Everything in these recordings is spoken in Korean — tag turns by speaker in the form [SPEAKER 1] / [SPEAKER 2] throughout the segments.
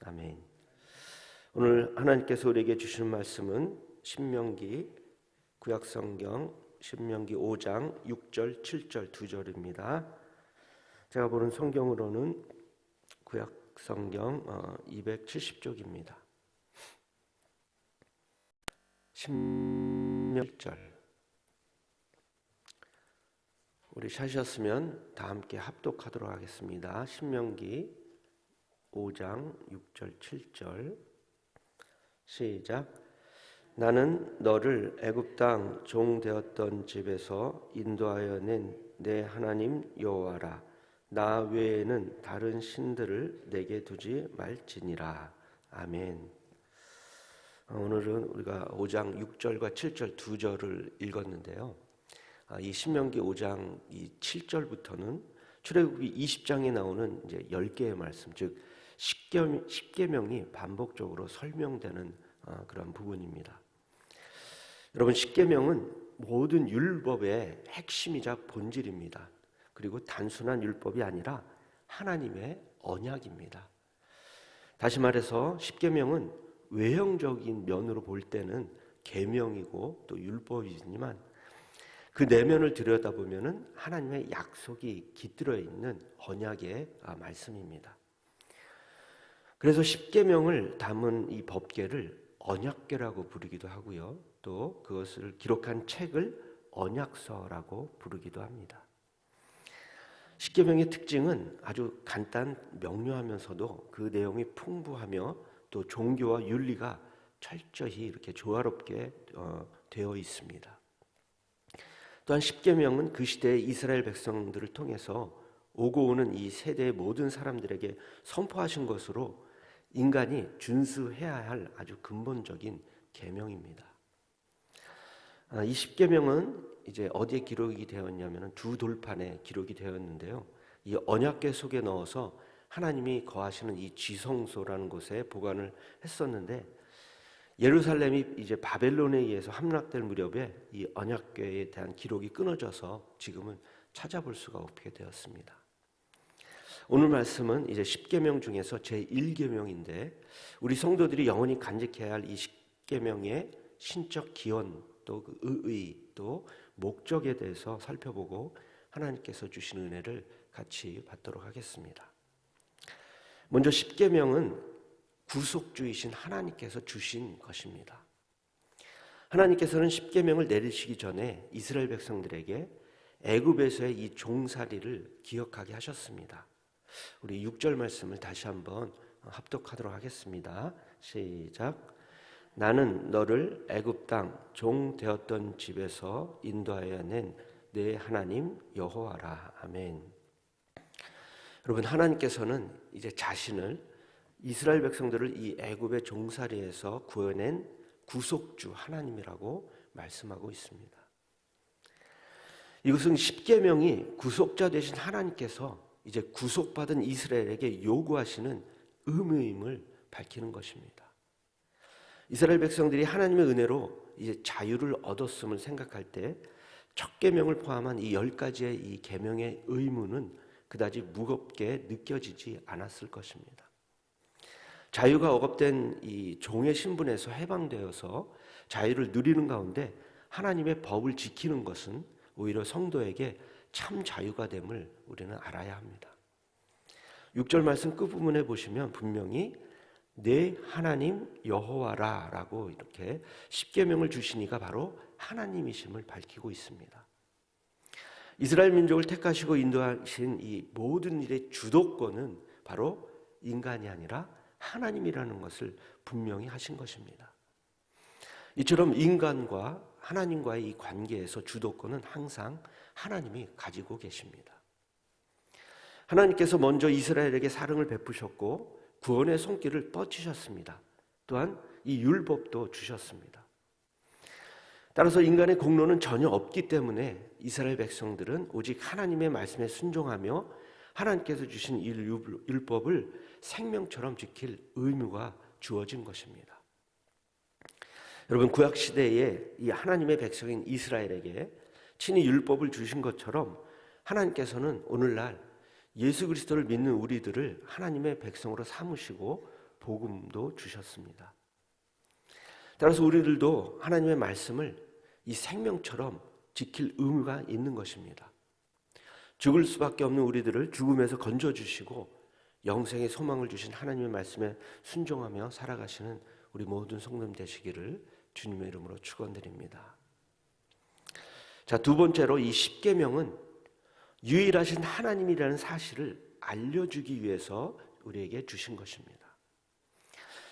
[SPEAKER 1] 아멘. 오늘 하나님께서 우리에게 주시는 말씀은 신명기 구약성경 신명기 5장 6절 7절 2절입니다. 제가 보는 성경으로는 구약성경 270쪽입니다. 신명기 1절. 우리 찾으셨으면 다 함께 합독하도록 하겠습니다. 신명기 5장 6절 7절 시작. 나는 너를 애굽 땅 종 되었던 집에서 인도하여 낸 내 하나님 여호와라. 나 외에는 다른 신들을 내게 두지 말지니라. 아멘. 오늘은 우리가 5장 6절과 7절 2절을 읽었는데요. 이 신명기 5장 이 7절부터는 출애굽기 20장에 나오는 이제 10개의 말씀, 즉 10계명이 반복적으로 설명되는 그런 부분입니다. 여러분, 10계명은 모든 율법의 핵심이자 본질입니다. 그리고 단순한 율법이 아니라 하나님의 언약입니다. 다시 말해서 10계명은 외형적인 면으로 볼 때는 계명이고 또 율법이지만 그 내면을 들여다보면 하나님의 약속이 깃들어 있는 언약의 말씀입니다. 그래서 10계명을 담은 이 법궤를 언약궤라고 부르기도 하고요. 또 그것을 기록한 책을 언약서라고 부르기도 합니다. 10계명의 특징은 아주 간단 명료하면서도 그 내용이 풍부하며 또 종교와 윤리가 철저히 이렇게 조화롭게 되어 있습니다. 또한 10계명은 그 시대의 이스라엘 백성들을 통해서 오고 오는 이 세대의 모든 사람들에게 선포하신 것으로 인간이 준수해야 할 아주 근본적인 계명입니다. 이 10계명은 이제 어디에 기록이 되었냐면 두 돌판에 기록이 되었는데요. 이 언약궤 속에 넣어서 하나님이 거하시는 이 지성소라는 곳에 보관을 했었는데 예루살렘이 이제 바벨론에 의해서 함락될 무렵에 이 언약궤에 대한 기록이 끊어져서 지금은 찾아볼 수가 없게 되었습니다. 오늘 말씀은 이제 10계명 중에서 제1계명인데 우리 성도들이 영원히 간직해야 할 이 10계명의 신적 기원 또 그 의의 또 목적에 대해서 살펴보고 하나님께서 주신 은혜를 같이 받도록 하겠습니다. 먼저 10계명은 구속주이신 하나님께서 주신 것입니다. 하나님께서는 10계명을 내리시기 전에 이스라엘 백성들에게 애굽에서의 이 종살이를 기억하게 하셨습니다. 우리 6절 말씀을 다시 한번 합독하도록 하겠습니다. 시작. 나는 너를 애굽 땅 종 되었던 집에서 인도하여 낸 내 하나님 여호와라. 아멘. 여러분, 하나님께서는 이제 자신을 이스라엘 백성들을 이 애굽의 종살이에서 구해낸 구속주 하나님이라고 말씀하고 있습니다. 이것은 10계명이 구속자 되신 하나님께서 이제 구속받은 이스라엘에게 요구하시는 의무임을 밝히는 것입니다. 이스라엘 백성들이 하나님의 은혜로 이제 자유를 얻었음을 생각할 때 첫 계명을 포함한 이 10가지의 이 계명의 의무는 그다지 무겁게 느껴지지 않았을 것입니다. 자유가 억압된 이 종의 신분에서 해방되어서 자유를 누리는 가운데 하나님의 법을 지키는 것은 오히려 성도에게 참 자유가 됨을 우리는 알아야 합니다. 6절 말씀 끝부분에 보시면 분명히 내 하나님 여호와라 라고 이렇게 10계명을 주시니가 바로 하나님이심을 밝히고 있습니다. 이스라엘 민족을 택하시고 인도하신 이 모든 일의 주도권은 바로 인간이 아니라 하나님이라는 것을 분명히 하신 것입니다. 이처럼 인간과 하나님과의 이 관계에서 주도권은 항상 하나님이 가지고 계십니다. 하나님께서 먼저 이스라엘에게 사랑을 베푸셨고 구원의 손길을 뻗치셨습니다. 또한 이 율법도 주셨습니다. 따라서 인간의 공로는 전혀 없기 때문에 이스라엘 백성들은 오직 하나님의 말씀에 순종하며 하나님께서 주신 이 율법을 생명처럼 지킬 의무가 주어진 것입니다. 여러분, 구약시대에 이 하나님의 백성인 이스라엘에게 친히 율법을 주신 것처럼 하나님께서는 오늘날 예수 그리스도를 믿는 우리들을 하나님의 백성으로 삼으시고 복음도 주셨습니다. 따라서 우리들도 하나님의 말씀을 이 생명처럼 지킬 의무가 있는 것입니다. 죽을 수밖에 없는 우리들을 죽음에서 건져주시고 영생의 소망을 주신 하나님의 말씀에 순종하며 살아가시는 우리 모든 성도님 되시기를 주님의 이름으로 축원드립니다. 자, 두 번째로 이 십계명은 유일하신 하나님이라는 사실을 알려주기 위해서 우리에게 주신 것입니다.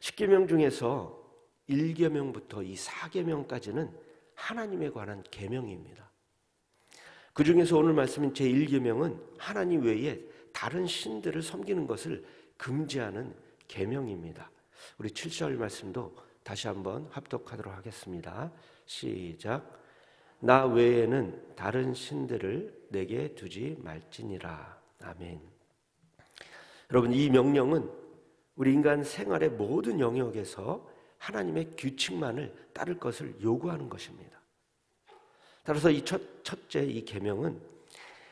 [SPEAKER 1] 십계명 중에서 1계명부터 이 4계명까지는 하나님에 관한 계명입니다. 그 중에서 오늘 말씀인 제1계명은 하나님 외에 다른 신들을 섬기는 것을 금지하는 계명입니다. 우리 7절 말씀도 다시 한번 합독하도록 하겠습니다. 시작. 나 외에는 다른 신들을 내게 두지 말지니라. 아멘. 여러분, 이 명령은 우리 인간 생활의 모든 영역에서 하나님의 규칙만을 따를 것을 요구하는 것입니다. 따라서 이 첫째 이 계명은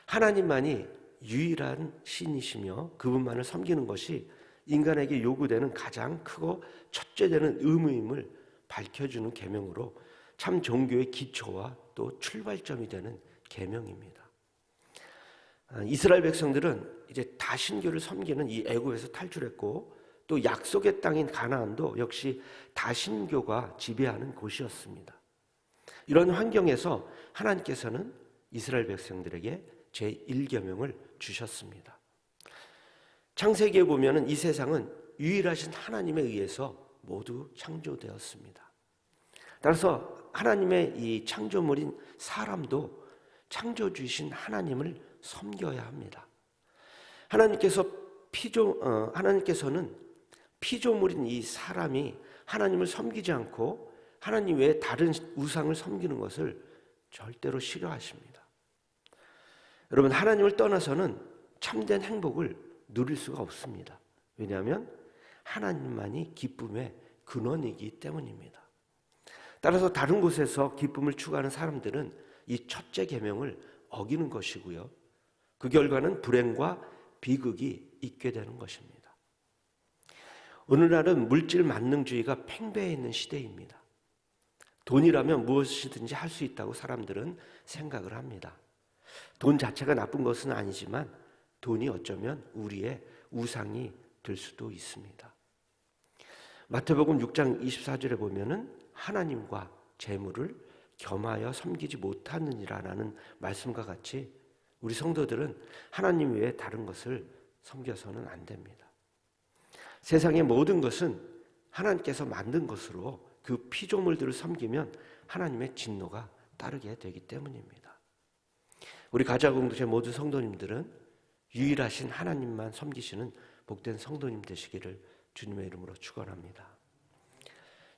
[SPEAKER 1] 하나님만이 유일한 신이시며 그분만을 섬기는 것이 인간에게 요구되는 가장 크고 첫째 되는 의무임을 밝혀주는 계명으로 참 종교의 기초와 또 출발점이 되는 계명입니다. 이스라엘 백성들은 이제 다신교를 섬기는 이 애굽에서 탈출했고 또 약속의 땅인 가나안도 역시 다신교가 지배하는 곳이었습니다. 이런 환경에서 하나님께서는 이스라엘 백성들에게 제1계명을 주셨습니다. 창세기에 보면 이 세상은 유일하신 하나님에 의해서 모두 창조되었습니다. 따라서 하나님의 이 창조물인 사람도 창조주이신 하나님을 섬겨야 합니다. 하나님께서는 피조물인 이 사람이 하나님을 섬기지 않고 하나님 외에 다른 우상을 섬기는 것을 절대로 싫어하십니다. 여러분, 하나님을 떠나서는 참된 행복을 누릴 수가 없습니다. 왜냐하면 하나님만이 기쁨의 근원이기 때문입니다. 따라서 다른 곳에서 기쁨을 추구하는 사람들은 이 첫째 계명을 어기는 것이고요. 그 결과는 불행과 비극이 있게 되는 것입니다. 오늘날은 물질 만능주의가 팽배해 있는 시대입니다. 돈이라면 무엇이든지 할 수 있다고 사람들은 생각을 합니다. 돈 자체가 나쁜 것은 아니지만 돈이 어쩌면 우리의 우상이 될 수도 있습니다. 마태복음 6장 24절에 보면은 하나님과 재물을 겸하여 섬기지 못하느니라라는 말씀과 같이 우리 성도들은 하나님 외에 다른 것을 섬겨서는 안 됩니다. 세상의 모든 것은 하나님께서 만든 것으로 그 피조물들을 섬기면 하나님의 진노가 따르게 되기 때문입니다. 우리 가자 공동체 모든 성도님들은 유일하신 하나님만 섬기시는 복된 성도님 되시기를 주님의 이름으로 축원합니다.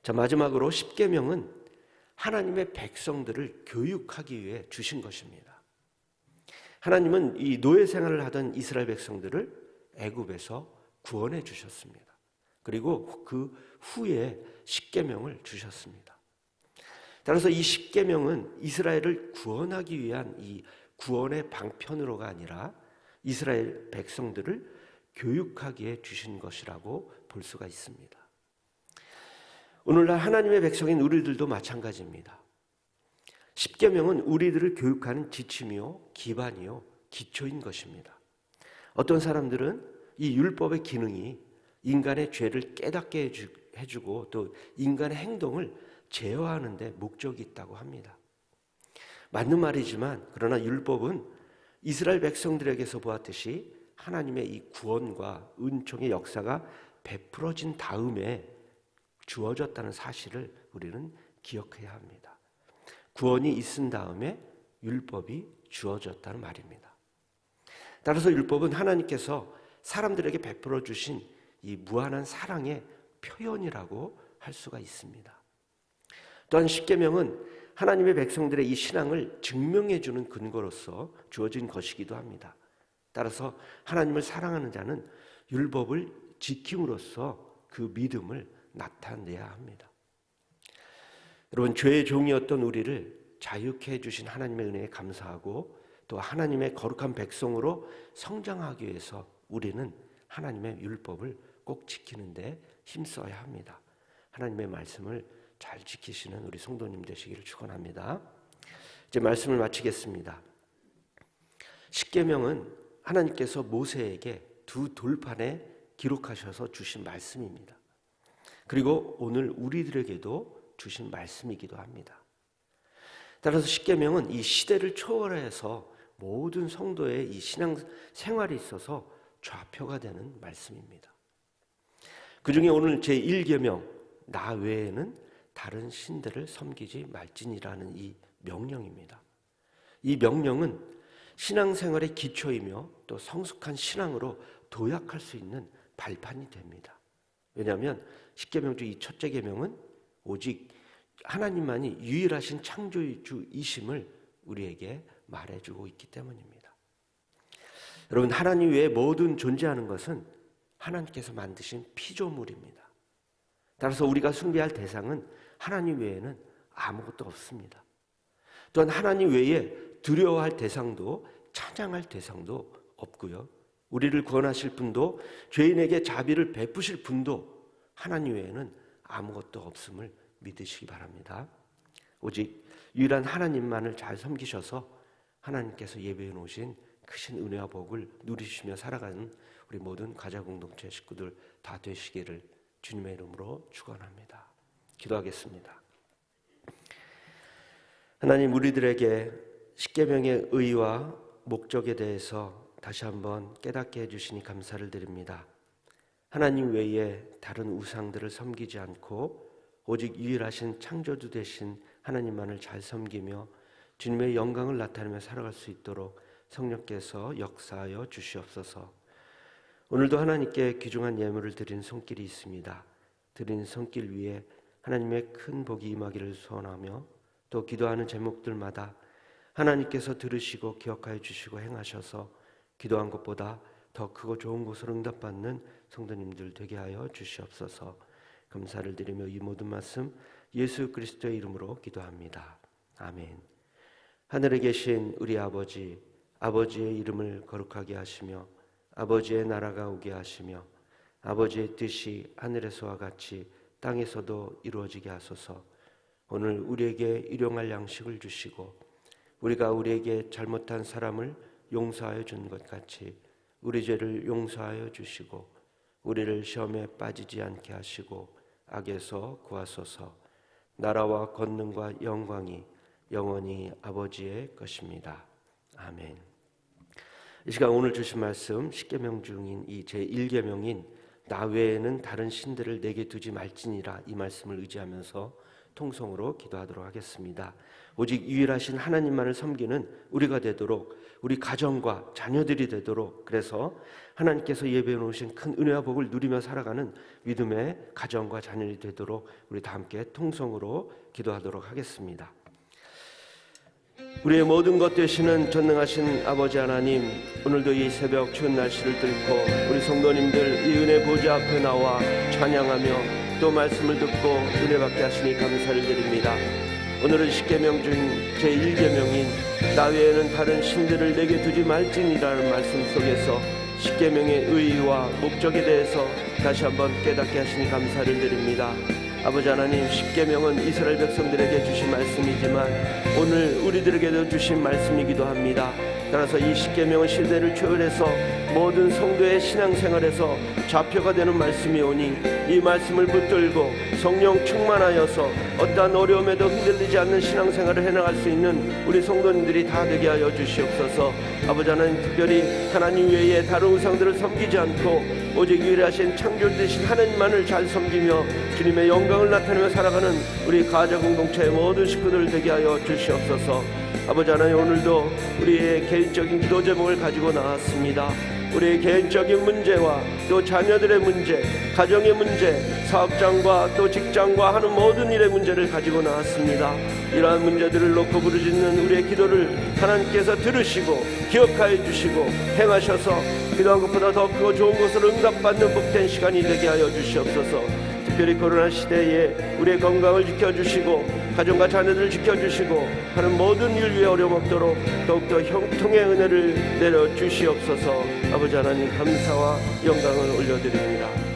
[SPEAKER 1] 자, 마지막으로 십계명은 하나님의 백성들을 교육하기 위해 주신 것입니다. 하나님은 이 노예 생활을 하던 이스라엘 백성들을 애굽에서 구원해 주셨습니다. 그리고 그 후에 십계명을 주셨습니다. 따라서 이 십계명은 이스라엘을 구원하기 위한 이 구원의 방편으로가 아니라 이스라엘 백성들을 교육하기에 주신 것이라고 볼 수가 있습니다. 오늘날 하나님의 백성인 우리들도 마찬가지입니다. 십계명은 우리들을 교육하는 지침이요, 기반이요, 기초인 것입니다. 어떤 사람들은 이 율법의 기능이 인간의 죄를 깨닫게 해주고 또 인간의 행동을 제어하는 데 목적이 있다고 합니다. 맞는 말이지만 그러나 율법은 이스라엘 백성들에게서 보았듯이 하나님의 이 구원과 은총의 역사가 베풀어진 다음에 주어졌다는 사실을 우리는 기억해야 합니다. 구원이 있은 다음에 율법이 주어졌다는 말입니다. 따라서 율법은 하나님께서 사람들에게 베풀어 주신 이 무한한 사랑의 표현이라고 할 수가 있습니다. 또한 십계명은 하나님의 백성들의 이 신앙을 증명해 주는 근거로서 주어진 것이기도 합니다. 따라서 하나님을 사랑하는 자는 율법을 지킴으로써 그 믿음을 나타내야 합니다. 여러분, 죄의 종이었던 우리를 자유케 해주신 하나님의 은혜에 감사하고 또 하나님의 거룩한 백성으로 성장하기 위해서 우리는 하나님의 율법을 꼭 지키는데 힘써야 합니다. 하나님의 말씀을 잘 지키시는 우리 성도님 되시기를 축원합니다. 이제 말씀을 마치겠습니다. 십계명은 하나님께서 모세에게 두 돌판에 기록하셔서 주신 말씀입니다. 그리고 오늘 우리들에게도 주신 말씀이기도 합니다. 따라서 십계명은 이 시대를 초월해서 모든 성도의 이 신앙 생활에 있어서 좌표가 되는 말씀입니다. 그 중에 오늘 제1계명 나 외에는 다른 신들을 섬기지 말지니라는 이 명령입니다. 이 명령은 신앙생활의 기초이며 또 성숙한 신앙으로 도약할 수 있는 발판이 됩니다. 왜냐하면 십계명 중 이 첫째 계명은 오직 하나님만이 유일하신 창조주이심을 우리에게 말해주고 있기 때문입니다. 여러분, 하나님 외에 모든 존재하는 것은 하나님께서 만드신 피조물입니다. 따라서 우리가 숭배할 대상은 하나님 외에는 아무것도 없습니다. 또한 하나님 외에 두려워할 대상도 찬양할 대상도 없고요. 우리를 구원하실 분도 죄인에게 자비를 베푸실 분도 하나님 외에는 아무것도 없음을 믿으시기 바랍니다. 오직 유일한 하나님만을 잘 섬기셔서 하나님께서 예배해 놓으신 크신 은혜와 복을 누리시며 살아가는 우리 모든 가자공동체 식구들 다 되시기를 주님의 이름으로 축원합니다. 기도하겠습니다. 하나님, 우리들에게 십계명의 의의와 목적에 대해서 다시 한번 깨닫게 해주시니 감사를 드립니다. 하나님 외에 다른 우상들을 섬기지 않고 오직 유일하신 창조주 되신 하나님만을 잘 섬기며 주님의 영광을 나타내며 살아갈 수 있도록 성령께서 역사하여 주시옵소서. 오늘도 하나님께 귀중한 예물을 드리는 손길이 있습니다. 드리는 손길 위에 하나님의 큰 복이 임하기를 소원하며 또 기도하는 제목들마다 하나님께서 들으시고 기억하여 주시고 행하셔서 기도한 것보다 더 크고 좋은 곳으로 응답받는 성도님들 되게 하여 주시옵소서. 감사를 드리며 이 모든 말씀 예수 그리스도의 이름으로 기도합니다. 아멘. 하늘에 계신 우리 아버지, 아버지의 이름을 거룩하게 하시며 아버지의 나라가 오게 하시며 아버지의 뜻이 하늘에서와 같이 땅에서도 이루어지게 하소서. 오늘 우리에게 일용할 양식을 주시고 우리가 우리에게 잘못한 사람을 용서하여 준 것 같이 우리 죄를 용서하여 주시고 우리를 시험에 빠지지 않게 하시고 악에서 구하소서. 나라와 권능과 영광이 영원히 아버지의 것입니다. 아멘. 이 시간 오늘 주신 말씀 십계명 중인 이 제1계명인 나 외에는 다른 신들을 내게 두지 말지니라, 이 말씀을 의지하면서 통성으로 기도하도록 하겠습니다. 오직 유일하신 하나님만을 섬기는 우리가 되도록, 우리 가정과 자녀들이 되도록, 그래서 하나님께서 예배해 놓으신 큰 은혜와 복을 누리며 살아가는 믿음의 가정과 자녀들이 되도록 우리 다 함께 통성으로 기도하도록 하겠습니다. 우리의 모든 것 되시는 전능하신 아버지 하나님, 오늘도 이 새벽 추운 날씨를 뚫고 우리 성도님들 이 은혜 보좌 앞에 나와 찬양하며 또 말씀을 듣고 은혜 받게 하시니 감사를 드립니다. 오늘은 십계명 중 제1계명인 나 외에는 다른 신들을 내게 두지 말지니라는 말씀 속에서 십계명의 의의와 목적에 대해서 다시 한번 깨닫게 하시니 감사를 드립니다. 아버지 하나님, 십계명은 이스라엘 백성들에게 주신 말씀이지만 오늘 우리들에게도 주신 말씀이기도 합니다. 따라서 이 십계명은 시대를 초월해서 모든 성도의 신앙생활에서 좌표가 되는 말씀이 오니 이 말씀을 붙들고 성령 충만하여서 어떠한 어려움에도 흔들리지 않는 신앙생활을 해나갈 수 있는 우리 성도님들이 다 되게 하여 주시옵소서. 아버지 하나님, 특별히 하나님 외에 다른 우상들을 섬기지 않고 오직 유일하신 창조주이신 하나님만을 잘 섬기며 주님의 영광을 나타내며 살아가는 우리 가자공동체의 모든 식구들 되게 하여 주시옵소서. 아버지 하나님, 오늘도 우리의 개인적인 기도 제목을 가지고 나왔습니다. 우리의 개인적인 문제와 또 자녀들의 문제, 가정의 문제, 사업장과 또 직장과 하는 모든 일의 문제를 가지고 나왔습니다. 이러한 문제들을 놓고 부르짖는 우리의 기도를 하나님께서 들으시고 기억하여 주시고 행하셔서 기도한 것보다 더 크고 좋은 것으로 응답받는 복된 시간이 되게 하여 주시옵소서. 특별히 코로나 시대에 우리의 건강을 지켜주시고 가정과 자녀들을 지켜주시고 하는 모든 일 위에 어려움 없도록 더욱더 형통의 은혜를 내려주시옵소서. 아버지 하나님, 감사와 영광을 올려드립니다.